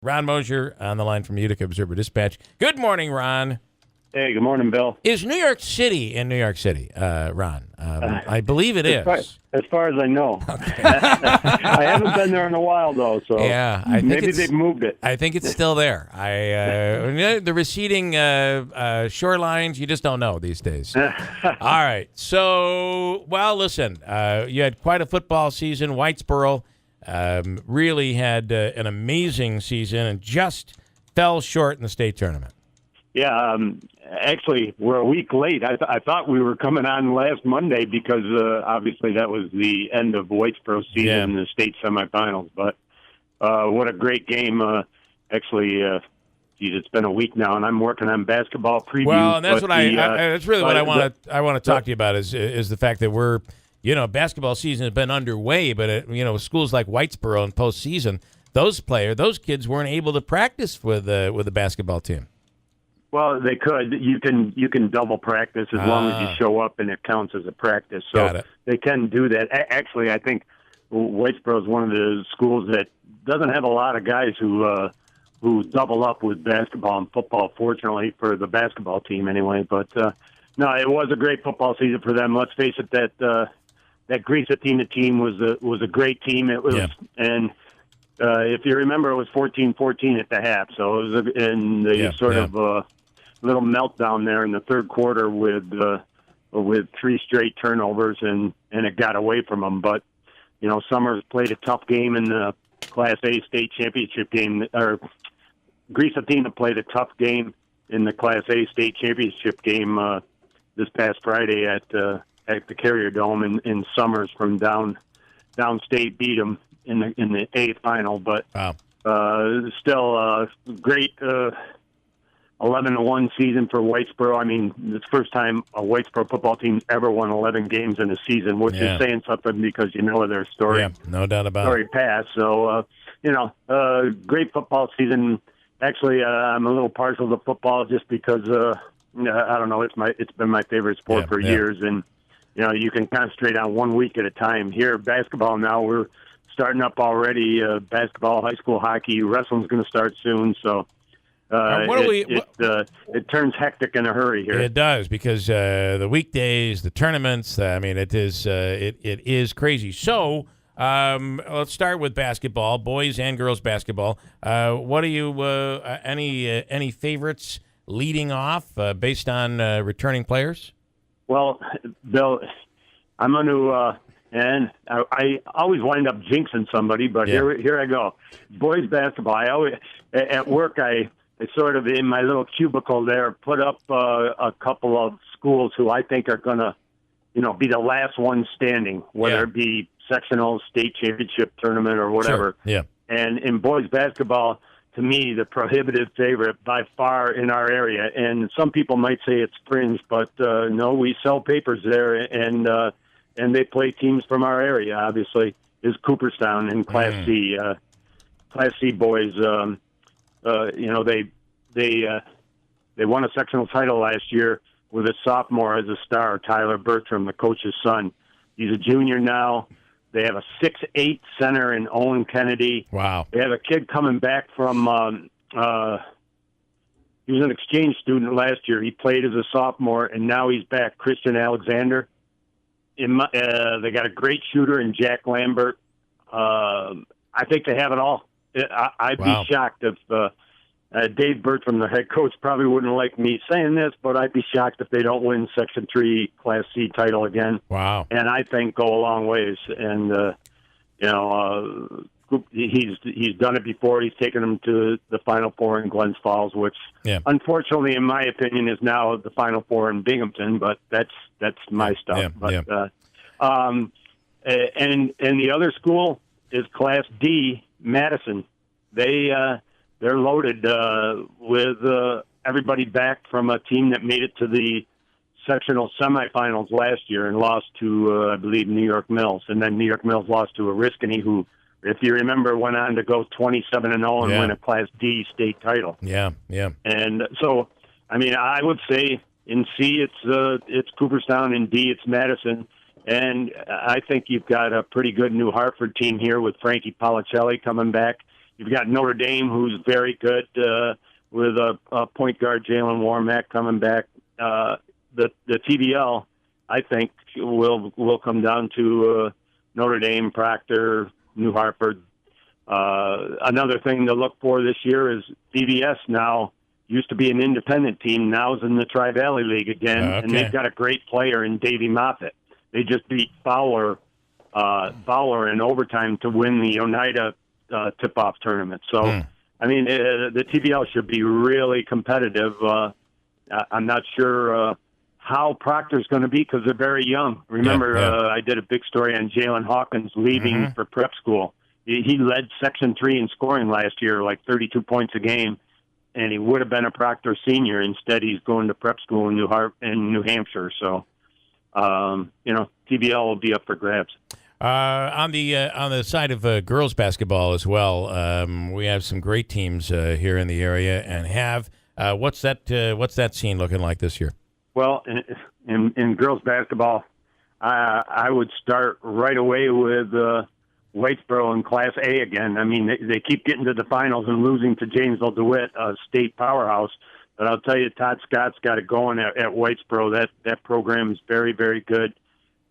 Ron Moshier on the line from Utica Observer Dispatch. Good morning, Ron. Hey, good morning, Bill. Is New York City in New York City, Ron? I believe it is. As far as I know. I haven't been there in a while, though, so yeah, I think maybe they've moved it. I think it's still there. The receding shorelines, you just don't know these days. All right. So, well, listen, you had quite a football season. Whitesboro really had an amazing season and just fell short in the state tournament. Yeah, actually, we're a week late. I thought we were coming on last Monday because obviously that was the end of Whitesboro season in the state semifinals. But what a great game! Actually, it's been a week now, and I'm working on basketball previews. Well, and that's that's really what I want to talk to you about is the fact that we're basketball season has been underway, but schools like Whitesboro in postseason, those kids weren't able to practice with the basketball team. Well, they could. You can double practice as long as you show up and it counts as a practice. So they can do that. Actually, I think Whitesboro is one of the schools that doesn't have a lot of guys who double up with basketball and football, fortunately, for the basketball team anyway. But, no, it was a great football season for them. Let's face it, that Greece-Athena team was a great team. It was, and if you remember, it was 14-14 at the half. So it was little meltdown there in the third quarter with 3 straight turnovers, and it got away from them. But Summers played a tough game in the Class A state championship game, or Greece-Athena played a tough game in the Class A state championship game this past Friday at the Carrier Dome, and Summers from downstate beat them in the A final. But still great. 11-1 season for Whitesboro. I mean, it's the first time a Whitesboro football team's ever won 11 games in a season, which is saying something because their story. Yeah, no doubt about it. Past. So, great football season. Actually, I'm a little partial to football just because, I don't know, it's been my favorite sport for years, and you can concentrate on 1 week at a time. Here, basketball now, we're starting up already. Basketball, high school hockey, wrestling's going to start soon. So. It turns hectic in a hurry here. It does because the weekdays, the tournaments. It is crazy. So let's start with basketball, boys and girls basketball. What are you any favorites leading off based on returning players? Well, Bill, I'm going to. And I always wind up jinxing somebody, but here I go. Boys basketball. I always at work. I sort of in my little cubicle there put up a couple of schools who I think are going to, be the last one standing, whether it be sectional, state championship tournament or whatever. Sure. Yeah. And in boys basketball, to me, the prohibitive favorite by far in our area. And some people might say it's fringe, but no, we sell papers there, and they play teams from our area. Obviously, is Cooperstown in Class C. Class C boys. They won a sectional title last year with a sophomore as a star, Tyler Bertram, the coach's son. He's a junior now. They have a 6'8" center in Owen Kennedy. Wow. They have a kid coming back from he was an exchange student last year. He played as a sophomore, and now he's back, Christian Alexander. They got a great shooter in Jack Lambert. I think they have it all. I'd be shocked if Dave Bertram, the head coach, probably wouldn't like me saying this, but I'd be shocked if they don't win Section 3 Class C title again. Wow. And I think go a long ways. And, he's done it before. He's taken them to the Final Four in Glens Falls, which unfortunately, in my opinion, is now the Final Four in Binghamton, but that's my stuff. Yeah. But and the other school is Class D, Madison. They're loaded with everybody back from a team that made it to the sectional semifinals last year and lost to, I believe, New York Mills. And then New York Mills lost to Oriskany, who, if you remember, went on to go 27-0 and win a Class D state title. Yeah. And so, I would say in C it's Cooperstown, in D it's Madison. And I think you've got a pretty good New Hartford team here with Frankie Policelli coming back. You've got Notre Dame, who's very good with a point guard, Jalen Warmack, coming back. The TBL, I think, will come down to Notre Dame, Proctor, New Hartford. Another thing to look for this year is WIBX now used to be an independent team, now is in the Tri-Valley League again, and they've got a great player in Davey Moffitt. They just beat Fowler in overtime to win the Oneida tip-off tournament. So, I mean, the TBL should be really competitive. I'm not sure how Proctor's going to be because they're very young. Remember, I did a big story on Jalen Hawkins leaving for prep school. He led Section 3 in scoring last year, like 32 points a game, and he would have been a Proctor senior. Instead, he's going to prep school in New Hampshire. So, TBL will be up for grabs. On the side of girls basketball as well, we have some great teams here in the area, and what's that scene looking like this year? Well, in girls basketball, I would start right away with Waitsboro in Class A again. I mean, they keep getting to the finals and losing to Janesville DeWitt, a state powerhouse. But I'll tell you, Todd Scott's got it going at Waitsboro. That program is very, very good.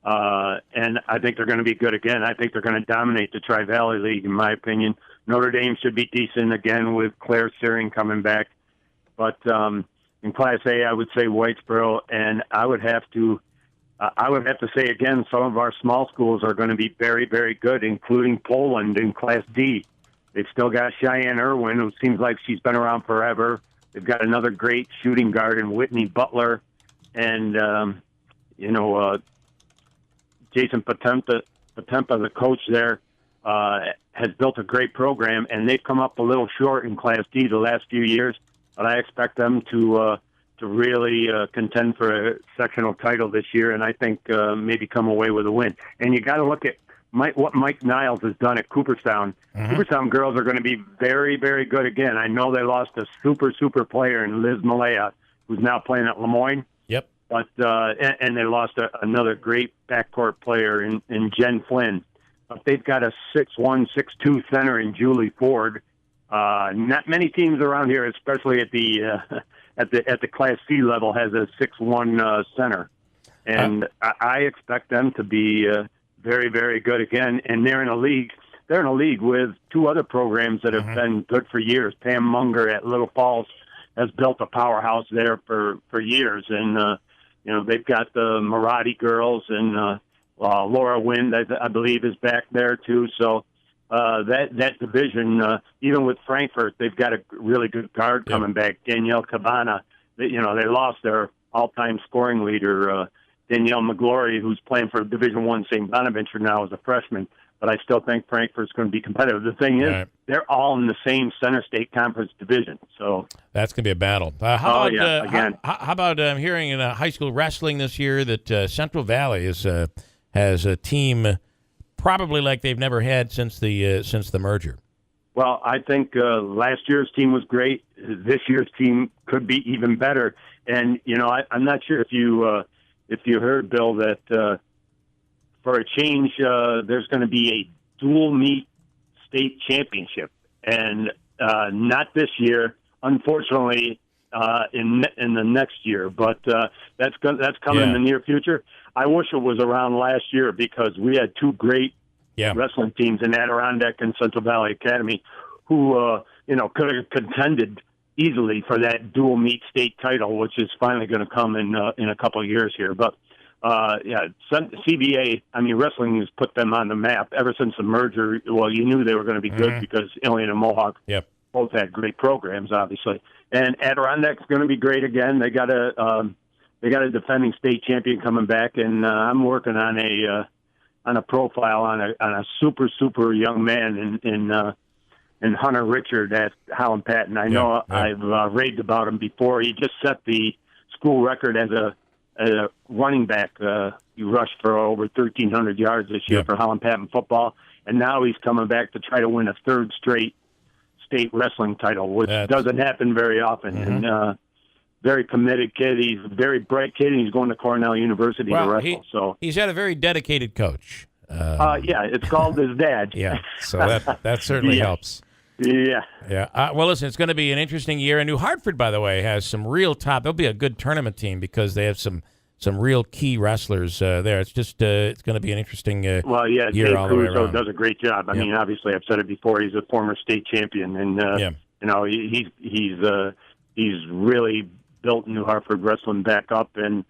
And I think they're going to be good again. I think they're going to dominate the Tri-Valley League, in my opinion. Notre Dame should be decent again with Claire Searing coming back. But in Class A, I would say Waitsboro, and I would have to say again, some of our small schools are going to be very, very good, including Poland in Class D. They've still got Cheyenne Irwin, who seems like she's been around forever. They've got another great shooting guard in Whitney Butler, and Jason Potempa, the coach there, has built a great program, and they've come up a little short in Class D the last few years. But I expect them to really contend for a sectional title this year, and I think maybe come away with a win. And you got to look at what Mike Niles has done at Cooperstown. Cooperstown girls are going to be very, very good again. I know they lost a super player in Liz Malaya, who's now playing at Lemoyne. Yep. But and they lost another great backcourt player in Jen Flynn. But they've got a 6'1", 6'2" center in Julie Ford. Not many teams around here, especially at the Class C level, has a 6'1" center, and I expect them to be very, very good again. And they're in a league. They're in a league with two other programs that have been good for years. Pam Munger at Little Falls has built a powerhouse there for years, and they've got the Marati girls, and Laura Wind, I believe, is back there too. So. That division, even with Frankfurt, they've got a really good guard coming back. Danielle Cabana, they lost their all-time scoring leader, Danielle McGlory, who's playing for Division I St. Bonaventure now as a freshman. But I still think Frankfurt's going to be competitive. The thing is, they're all in the same Center State Conference division. So that's going to be a battle. How about hearing in high school wrestling this year that Central Valley has a team probably like they've never had since the merger? Well, I think last year's team was great. This year's team could be even better. And I'm not sure if you heard, Bill, that for a change, there's going to be a dual meet state championship, and not this year, unfortunately, in the next year. But that's coming in the near future. I wish it was around last year because we had two great wrestling teams in Adirondack and Central Valley Academy who could have contended easily for that dual meet state title, which is finally going to come in a couple of years here. But CVA, I mean, wrestling has put them on the map ever since the merger. Well, you knew they were going to be good because Ilion and Mohawk both had great programs, obviously. And Adirondack's going to be great again. They got a defending state champion coming back, and I'm working on a profile on a super young man in Hunter Richard at Howland Patton. I know I've raved about him before. He just set the school record as a running back. He rushed for over 1,300 yards this year for Howland Patton football, and now he's coming back to try to win a third straight state wrestling title, which doesn't happen very often. And very committed kid. He's a very bright kid, and he's going to Cornell University to wrestle. He's had a very dedicated coach. It's called his dad. So that certainly helps. Yeah. Yeah. Well, listen, it's going to be an interesting year. And New Hartford, by the way, has some real top. They'll be a good tournament team because they have some real key wrestlers there. It's just it's going to be an interesting year all the way around. Does a great job. I mean, obviously, I've said it before. He's a former state champion, and you know, he's really built New Hartford wrestling back up. And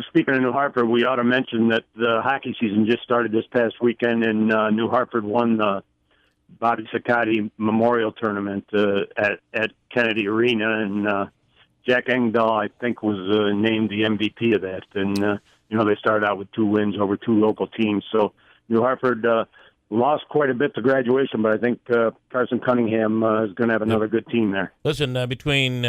speaking of New Hartford, we ought to mention that the hockey season just started this past weekend, and New Hartford won the Bobby Saccotti Memorial Tournament at Kennedy Arena, and Jack Engdahl, I think, was named the MVP of that. And, you know, they started out with 2 wins over 2 local teams. So New Hartford lost quite a bit to graduation, but I think Carson Cunningham is going to have another good team there. Listen, between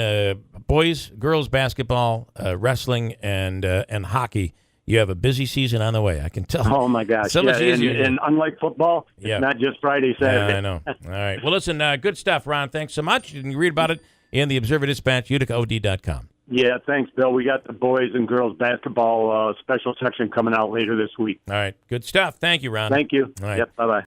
boys, girls basketball, wrestling, and hockey, you have a busy season on the way. I can tell. Oh, my gosh. And unlike football, it's not just Friday, Saturday. Yeah, I know. All right. Well, listen, good stuff, Ron. Thanks so much. You can read about it in the Observer-Dispatch, utica.od.com. Yeah, thanks, Bill. We got the boys and girls basketball special section coming out later this week. All right. Good stuff. Thank you, Ron. Thank you. All right. Yep, bye-bye.